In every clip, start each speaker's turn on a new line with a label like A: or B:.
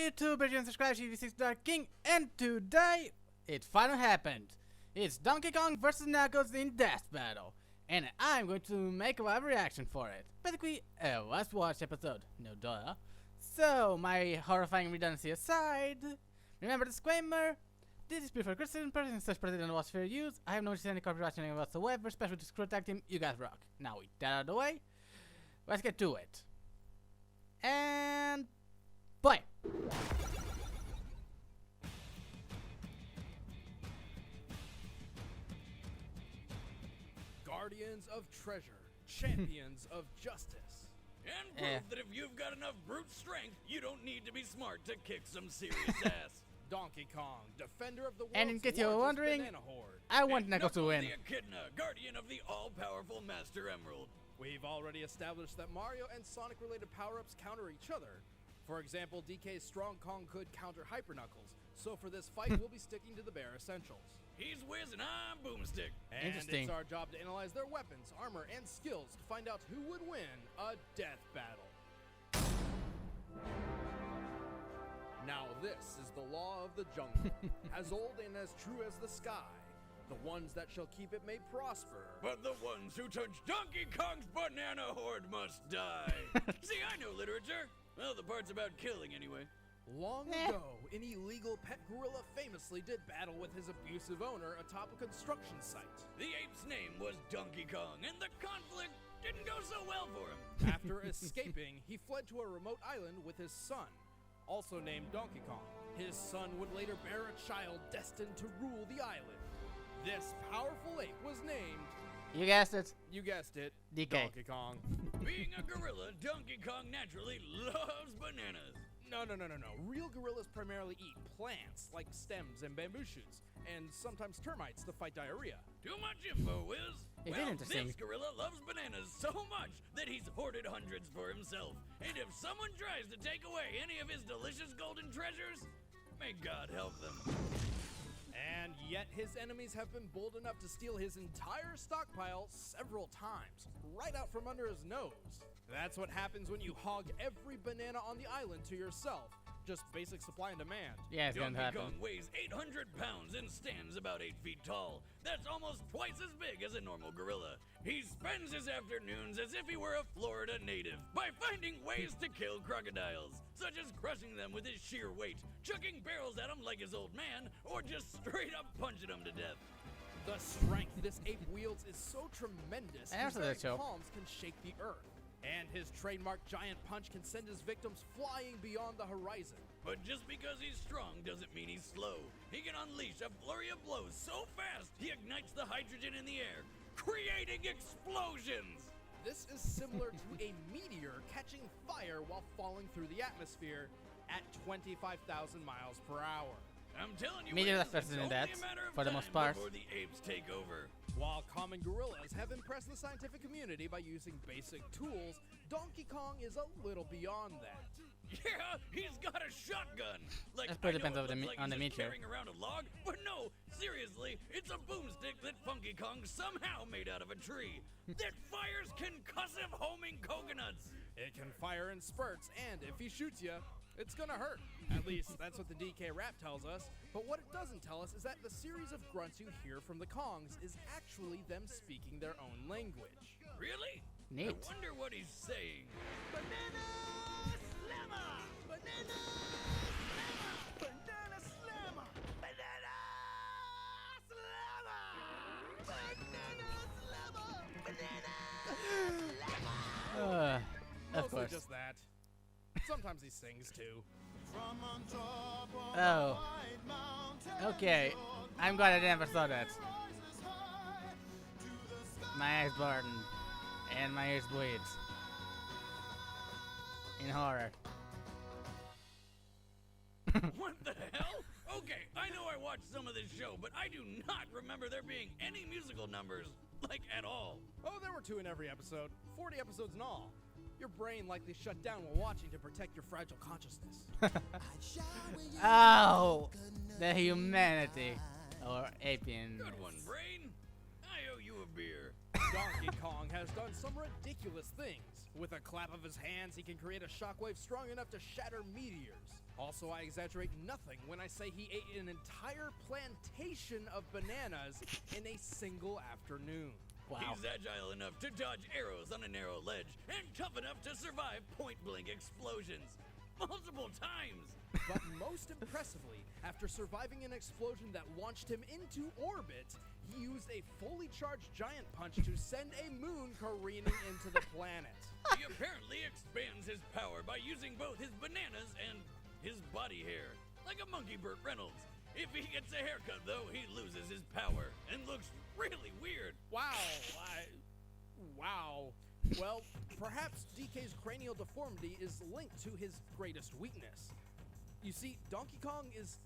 A: YouTube, and subscribe to TV6 Dark King, and today, it finally happened. It's Donkey Kong vs. Knuckles in Death Battle, and I'm going to make a live reaction for it. Basically, a Let's Watch episode, no duh. So, my horrifying redundancy aside, remember the disclaimer, this is preferred criticism, person such president was fair use, I have no any copyright whatsoever, especially to Screw Tag Team, you guys rock. Now with that out of the way, let's get to it. And play.
B: Guardians of treasure, champions of justice.
C: And proof that if you've got enough brute strength, you don't need to be smart to kick some serious ass.
B: Donkey Kong, defender of the world's
A: And in case you're
B: largest
A: wondering,
B: banana horde.
A: I want
C: And
A: Knuckles to win.
C: the Echidna, guardian of the all-powerful Master Emerald.
B: We've already established that Mario and Sonic-related power-ups counter each other. For example, DK's Strong Kong could counter Hyper Knuckles, so for this fight, we'll be sticking to the bare essentials.
C: He's Wiz and I'm Boomstick.
B: And
A: Interesting.
B: it's our job to analyze their weapons, armor, and skills to find out who would win a death battle. Now this is the law of the jungle, as old and as true as the sky. The ones that shall keep it may prosper.
C: But the ones who touch Donkey Kong's banana horde must die. See, I know literature. Well, the parts about killing anyway.
B: Long ago, an illegal pet gorilla famously did battle with his abusive owner atop a construction site.
C: The ape's name was Donkey Kong, and the conflict didn't go so well for him.
B: After escaping, he fled to a remote island with his son, also named Donkey Kong. His son would later bear a child destined to rule the island. This powerful ape was named,
A: You guessed it,
B: you guessed it,
A: DK.
B: Donkey Kong.
C: Being a gorilla, Donkey Kong naturally loves bananas.
B: No. Real gorillas primarily eat plants like stems and bamboo shoots, and sometimes termites to fight diarrhea.
C: Too much info, Wiz.
A: It is
C: Well,
A: interesting.
C: this gorilla loves bananas so much that he's hoarded hundreds for himself. And if someone tries to take away any of his delicious golden treasures, may God help them.
B: And yet his enemies have been bold enough to steal his entire stockpile several times, right out from under his nose. That's what happens when you hog every banana on the island to yourself. Just basic supply and demand.
A: Yeah, it's gonna
C: Donkey
A: happen.
C: Kong weighs 800 pounds and stands about 8 feet tall. That's almost twice as big as a normal gorilla. He spends his afternoons as if he were a Florida native by finding ways to kill crocodiles, such as crushing them with his sheer weight, chucking barrels at them like his old man, or just straight up punching them to death.
B: The strength this ape wields is so tremendous,
A: I
B: his
A: also
B: very
A: did show.
B: palms can shake the earth. And his trademark giant punch can send his victims flying beyond the horizon.
C: But just because he's strong doesn't mean he's slow. He can unleash a flurry of blows so fast he ignites the hydrogen in the air, creating explosions!
B: This is similar to a meteor catching fire while falling through the atmosphere at 25,000 miles per hour.
C: I'm telling you,
A: Meteor
C: Wiz,
A: is faster
C: it's
A: than
C: only
A: that,
C: a matter of
A: for the
C: time
A: most part.
C: before the apes take over.
B: While common gorillas have impressed the scientific community by using basic tools, Donkey Kong is a little beyond that.
C: Yeah, he's got a shotgun. Like,
A: That's pretty
C: I know
A: depends
C: it
A: on the
C: looks like
A: on the
C: he's just
A: meteor.
C: carrying around a log, but no, seriously, it's a boomstick that Funky Kong somehow made out of a tree that fires concussive homing coconuts.
B: It can fire in spurts, and if he shoots you, it's gonna hurt. At least that's what the DK rap tells us. But what it doesn't tell us is that the series of grunts you hear from the Kongs is actually them speaking their own language.
C: Really?
A: Neat.
C: I wonder what he's saying. Banana slammer! Banana slammer! Banana slammer! Banana slammer! Banana slammer! Banana
A: Of
B: Mostly
A: course.
B: just that. Sometimes he sings too.
A: Oh. Okay. I'm glad I never saw that. My eyes burn. And my ears bleed. In horror.
C: What the hell? Okay, I know I watched some of this show, but I do not remember there being any musical numbers, like at all.
B: Oh, there were 2 in every episode. 40 episodes in all. Your brain likely shut down while watching to protect your fragile consciousness.
A: Oh! The humanity. Or apian.
C: Good one, Brain. I owe you a beer.
B: Donkey Kong has done some ridiculous things. With a clap of his hands, he can create a shockwave strong enough to shatter meteors. Also, I exaggerate nothing when I say he ate an entire plantation of bananas in a single afternoon.
A: Wow.
C: He's agile enough to dodge arrows on a narrow ledge and tough enough to survive point-blank explosions. Multiple times!
B: But most impressively, after surviving an explosion that launched him into orbit, he used a fully charged giant punch to send a moon careening into the planet.
C: He apparently expands his power by using both his bananas and his body hair, like a monkey Burt Reynolds. If he gets a haircut, though, he loses his power and looks really weird.
B: Wow, wow. Well, perhaps DK's cranial deformity is linked to his greatest weakness. You see, Donkey Kong is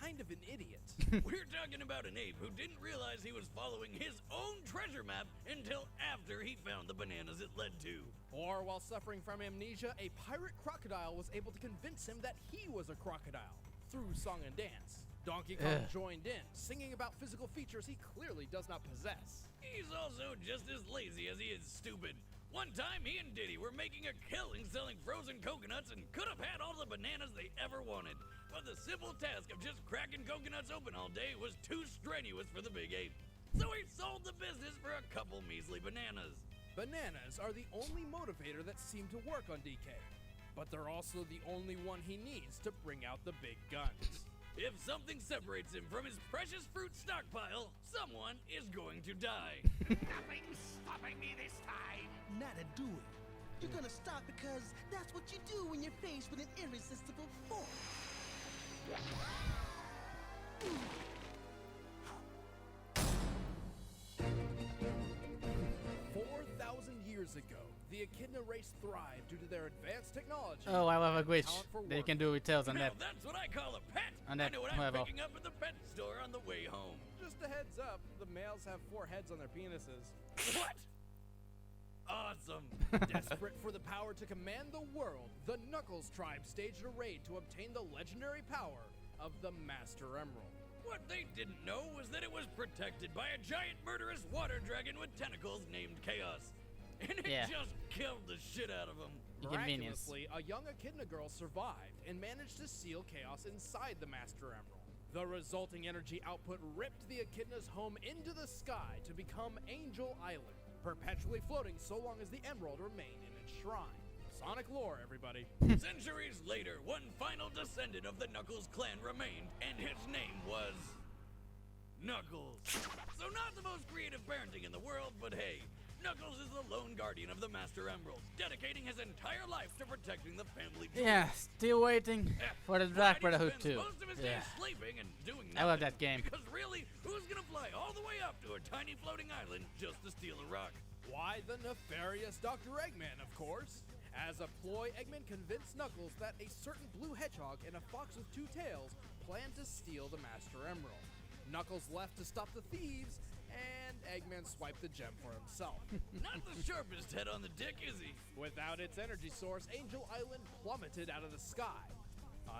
B: kind of an idiot.
C: We're talking about an ape who didn't realize he was following his own treasure map until after he found the bananas it led to.
B: Or while suffering from amnesia, a pirate crocodile was able to convince him that he was a crocodile through song and dance. Donkey Kong joined in, singing about physical features he clearly does not possess.
C: He's also just as lazy as he is stupid. One time, he and Diddy were making a killing selling frozen coconuts and could have had all the bananas they ever wanted. But the simple task of just cracking coconuts open all day was too strenuous for the big ape. So he sold the business for a couple measly bananas.
B: Bananas are the only motivator that seemed to work on DK, but they're also the only one he needs to bring out the big guns.
C: If something separates him from his precious fruit stockpile, someone is going to die.
D: Nothing's stopping me this time.
E: Not a do it. You're gonna stop because that's what you do when you're faced with an irresistible force.
B: 4,000 years ago, the Echidna race thrived due to their advanced technology.
A: Oh, I love a glitch
B: talent for
A: that you
B: work.
A: can do with tails on
C: Now
A: that.
C: that's what I call a pet.
A: On
C: I
A: that
C: know what I'm
A: level.
C: picking up at the pet store on the way home.
B: Just a heads up, the males have 4 heads on their penises.
C: What? Awesome.
B: Desperate for the power to command the world, the Knuckles tribe staged a raid to obtain the legendary power of the Master Emerald.
C: What they didn't know was that it was protected by a giant murderous water dragon with tentacles named Chaos. And it
A: Yeah.
C: just killed the shit out of him.
A: Inconvenience.
B: Miraculously, a young Echidna girl survived and managed to seal Chaos inside the Master Emerald. The resulting energy output ripped the Echidna's home into the sky to become Angel Island, perpetually floating so long as the emerald remained in its shrine. Sonic lore, everybody.
C: Centuries later, one final descendant of the Knuckles clan remained, and his name was Knuckles. So not the most creative parenting in the world, but hey, Knuckles is the lone guardian of the Master Emerald, dedicating his entire life to protecting the family tree.
A: Yeah, still waiting for the Dark
C: Friday
A: Brotherhood
C: spends
A: 2.
C: most of his
A: Yeah.
C: days sleeping and doing nothing.
A: I love that game.
C: Because really, who's gonna fly all the way up to a tiny floating island just to steal a rock?
B: Why, the nefarious Dr. Eggman, of course. As a ploy, Eggman convinced Knuckles that a certain blue hedgehog and a fox with 2 tails planned to steal the Master Emerald. Knuckles left to stop the thieves, and Eggman swiped the gem for himself.
C: Not the sharpest head on the dick, is he?
B: Without its energy source, Angel Island plummeted out of the sky.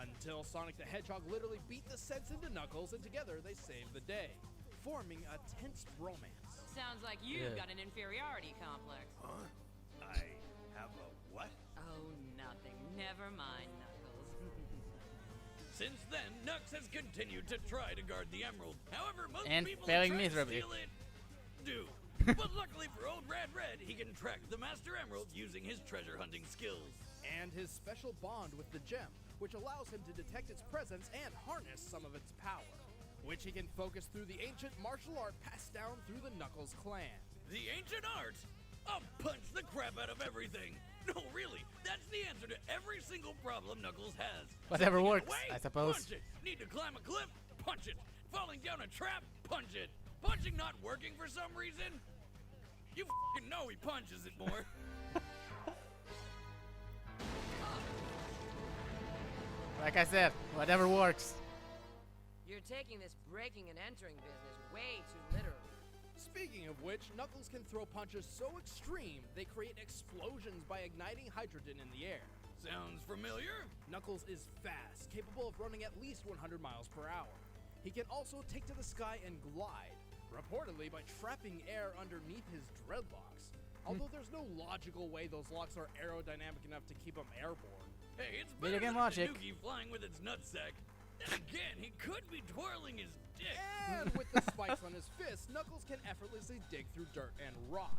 B: Until Sonic the Hedgehog literally beat the sense into Knuckles, and together they saved the day, forming a tense bromance.
F: Sounds like you've
A: Yeah.
F: got an inferiority complex.
D: Huh? I have a what?
F: Oh, nothing. Never mind, Knuckles.
C: Since then, Nux has continued to try to guard the Emerald. However, most
A: And
C: people
A: failing
C: who try
A: miserably.
C: to steal it do. But luckily for old Rad Red, he can track the Master Emerald using his treasure hunting skills.
B: And his special bond with the gem, which allows him to detect its presence and harness some of its power, which he can focus through the ancient martial art passed down through the Knuckles clan.
C: The ancient art? I'll punch the crap out of everything. No, really, that's the answer to every single problem Knuckles has.
A: Whatever
C: Something in
A: works,
C: the way?
A: I suppose.
C: Punch it. Need to climb a cliff? Punch it. Falling down a trap? Punch it. Punching not working for some reason? You f***ing know he punches it more.
A: Like I said, whatever works.
F: You're taking this breaking and entering business way too literally.
B: Speaking of which, Knuckles can throw punches so extreme they create explosions by igniting hydrogen in the air.
C: Sounds familiar?
B: Knuckles is fast, capable of running at least 100 miles per hour. He can also take to the sky and glide, reportedly by trapping air underneath his dreadlocks. Although there's no logical way those locks are aerodynamic enough to keep him airborne.
C: Hey, it's
A: Video
C: better
A: game
C: than a
A: logic.
C: Tanuki flying with its nutsack. Then again, he could be twirling his dick.
B: And with the spikes on his fists, Knuckles can effortlessly dig through dirt and rock.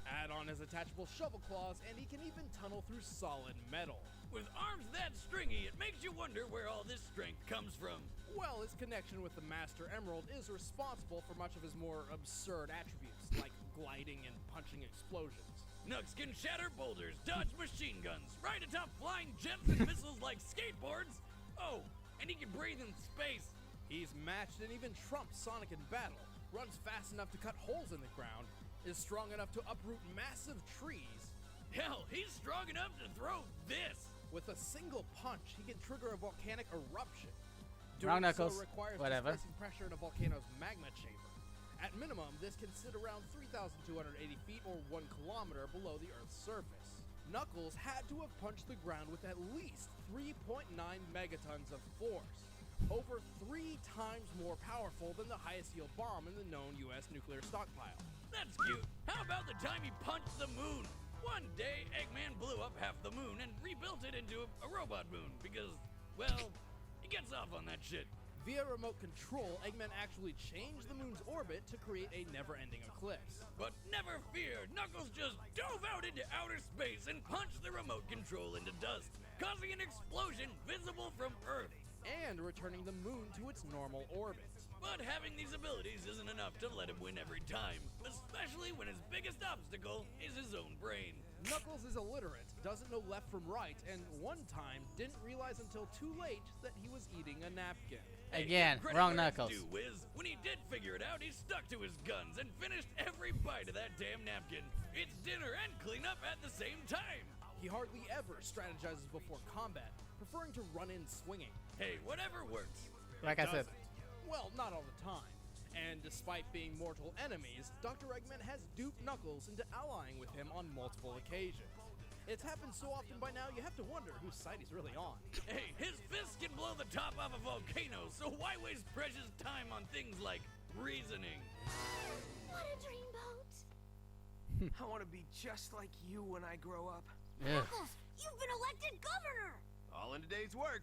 B: Add on his attachable shovel claws, and he can even tunnel through solid metal.
C: With arms that stringy, it makes you wonder where all this strength comes from.
B: Well, his connection with the Master Emerald is responsible for much of his more absurd attributes, like gliding and punching explosions.
C: Nux can shatter boulders, dodge machine guns, ride atop flying jets and missiles like skateboards. Oh, and he can breathe in space.
B: He's matched and even trumped Sonic in battle, runs fast enough to cut holes in the ground, is strong enough to uproot massive trees.
C: Hell, he's strong enough to throw this.
B: With a single punch, he can trigger a volcanic eruption.
A: Wrong,
B: Doing
A: Knuckles.
B: so requires
A: Whatever.
B: displacing pressure in a volcano's magma chamber. At minimum, this can sit around 3,280 feet or 1 kilometer below the Earth's surface. Knuckles had to have punched the ground with at least 3.9 megatons of force, over 3 times more powerful than the highest yield bomb in the known US nuclear stockpile.
C: That's cute. How about the time he punched the moon? One day, Eggman blew up half the moon and rebuilt it into a robot moon because, well, he gets off on that shit.
B: Via remote control, Eggman actually changed the moon's orbit to create a never-ending eclipse.
C: But never fear, Knuckles just dove out into outer space and punched the remote control into dust, causing an explosion visible from Earth.
B: And returning the moon to its normal orbit.
C: But having these abilities isn't enough to let him win every time, especially when his biggest obstacle is his own brain.
B: Knuckles is illiterate, doesn't know left from right, and one time didn't realize until too late that he was eating a napkin.
C: Hey,
A: Again,
C: credit
A: wrong
C: where it's
A: Knuckles.
C: due, Wiz. When he did figure it out, he stuck to his guns and finished every bite of that damn napkin. It's dinner and cleanup at the same time.
B: He hardly ever strategizes before combat, preferring to run in swinging.
C: Hey, whatever works.
A: Like I said.
B: Doesn't. Well, not all the time. And despite being mortal enemies, Dr. Eggman has duped Knuckles into allying with him on multiple occasions. It's happened so often by now, you have to wonder whose side he's really on.
C: Hey, his fists can blow the top off a volcano, so why waste precious time on things like reasoning?
G: What a dreamboat!
H: I want to be just like you when I grow up.
A: Ugh.
G: Knuckles, you've been elected governor!
H: All in a day's work.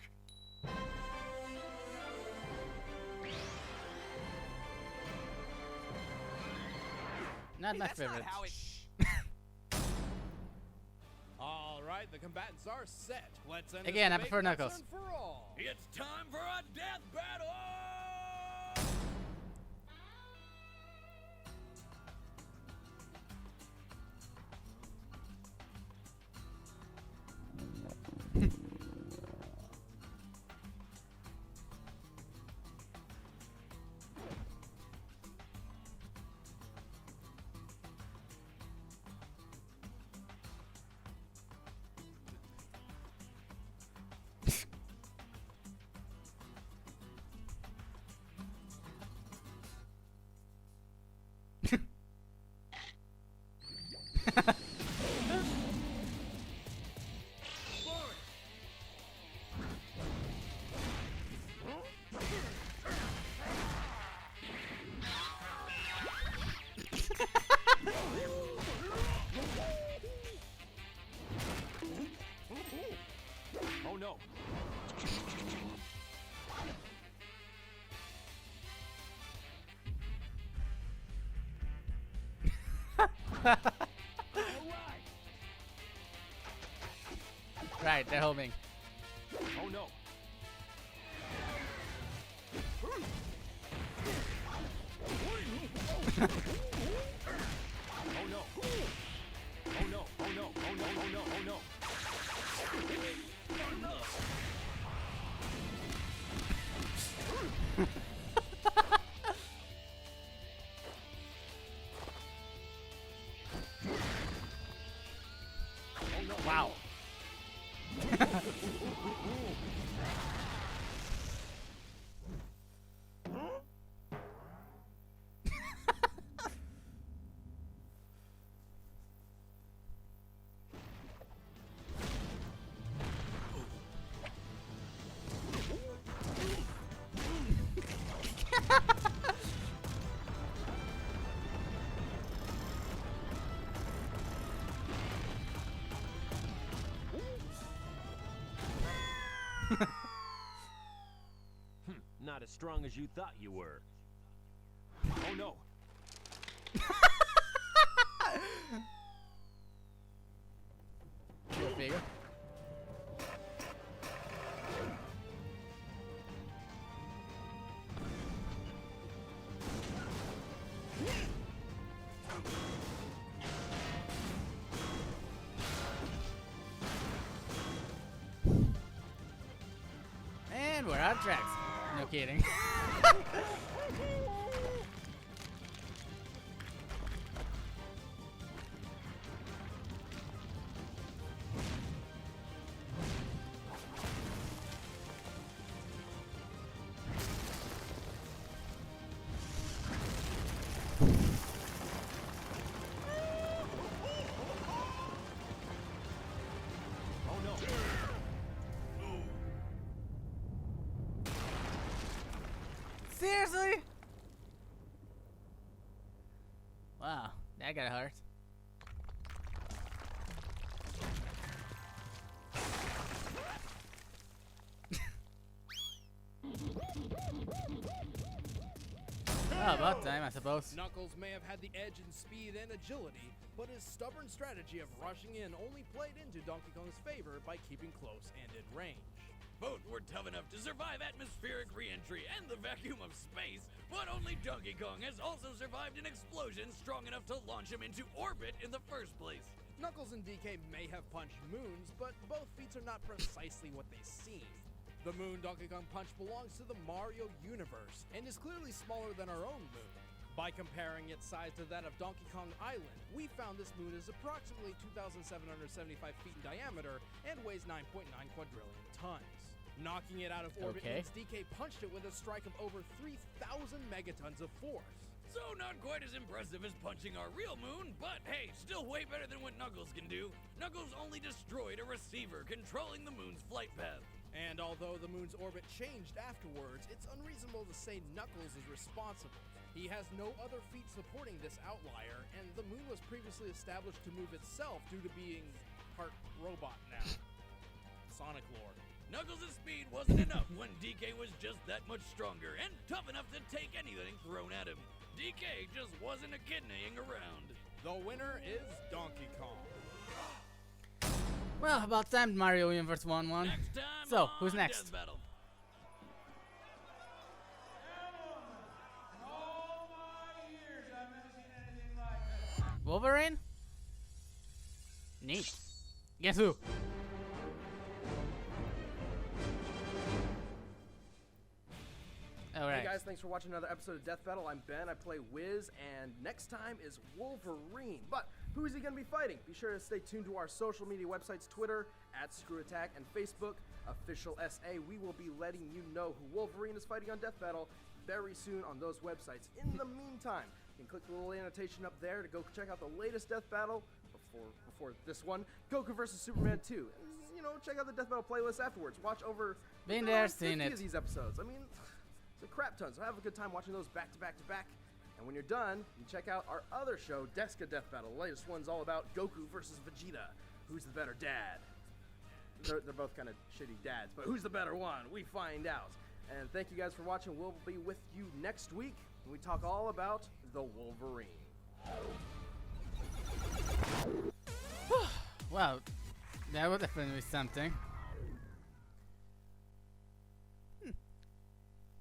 A: Not
H: Hey,
A: my
H: that's
A: favorite.
H: not how it.
B: All right, the combatants are set. Let's end
A: Again,
B: this
A: I
B: debate
A: prefer
B: once
A: Knuckles.
B: and for all.
C: It's time for a death battle!
H: Oh no.
A: Right, they're homing.
H: Oh no. Oh no. Oh no. Oh no. Oh no. Oh no. Oh no.
A: Wow.
H: not as strong as you thought you were. Oh no!
A: Go figure. And we're out of tracks. No kidding.
H: Oh no!
A: Seriously? Wow, that got hurt. Oh, about time, I suppose.
B: Knuckles may have had the edge in speed and agility, but his stubborn strategy of rushing in only played into Donkey Kong's favor by keeping close and in range.
C: Both were tough enough to survive atmospheric re-entry and the vacuum of space, but only Donkey Kong has also survived an explosion strong enough to launch him into orbit in the first place.
B: Knuckles and DK may have punched moons, but both feats are not precisely what they seem. The moon Donkey Kong punched belongs to the Mario universe, and is clearly smaller than our own moon. By comparing its size to that of Donkey Kong Island, we found this moon is approximately 2,775 feet in diameter and weighs 9.9 quadrillion tons. Knocking it out of orbit
A: Okay.
B: means DK punched it with a strike of over 3,000 megatons of force.
C: So not quite as impressive as punching our real moon, but hey, still way better than what Knuckles can do. Knuckles only destroyed a receiver controlling the moon's flight path.
B: And although the moon's orbit changed afterwards, it's unreasonable to say Knuckles is responsible. He has no other feat supporting this outlier, and the moon was previously established to move itself due to being part robot now. Sonic lore.
C: Knuckles' speed wasn't enough when DK was just that much stronger and tough enough to take anything thrown at him. DK just wasn't echidnaing around.
B: The winner is Donkey Kong.
A: Well, about time Mario Universe won one.
C: Next time
A: So,
C: on
A: who's next?
C: Death Battle.
A: Wolverine? Neat. Guess who? Alright.
I: Hey guys, thanks for watching another episode of Death Battle. I'm Ben, I play Wiz, and next time is Wolverine. But who is he going to be fighting? Be sure to stay tuned to our social media websites, Twitter, @ScrewAttack, and Facebook, Official SA. We will be letting you know who Wolverine is fighting on Death Battle very soon on those websites. In the meantime, you can click the little annotation up there to go check out the latest Death Battle before this one, Goku vs. Superman 2. And, you know, check out the Death Battle playlist afterwards. Watch over
A: Been
I: over
A: there,
I: 50
A: seen it.
I: of these episodes. I mean, it's a crap ton, so have a good time watching those back to back to back. And when you're done, you check out our other show, Deska Death Battle. The latest one's all about Goku versus Vegeta. Who's the better dad? They're both kind of shitty dads, but who's the better one? We find out. And thank you guys for watching. We'll be with you next week when we talk all about the Wolverine.
A: Wow, that was definitely something.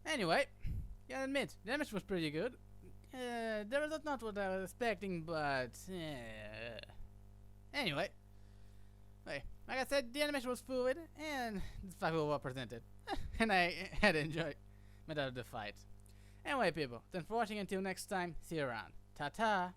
A: Anyway, gotta admit, the damage was pretty good. That was not what I was expecting, but anyway, like I said, the animation was fluid and the fight was well presented, and I had enjoyed the fight. Anyway, people, thanks for watching. Until next time, see you around. Ta ta.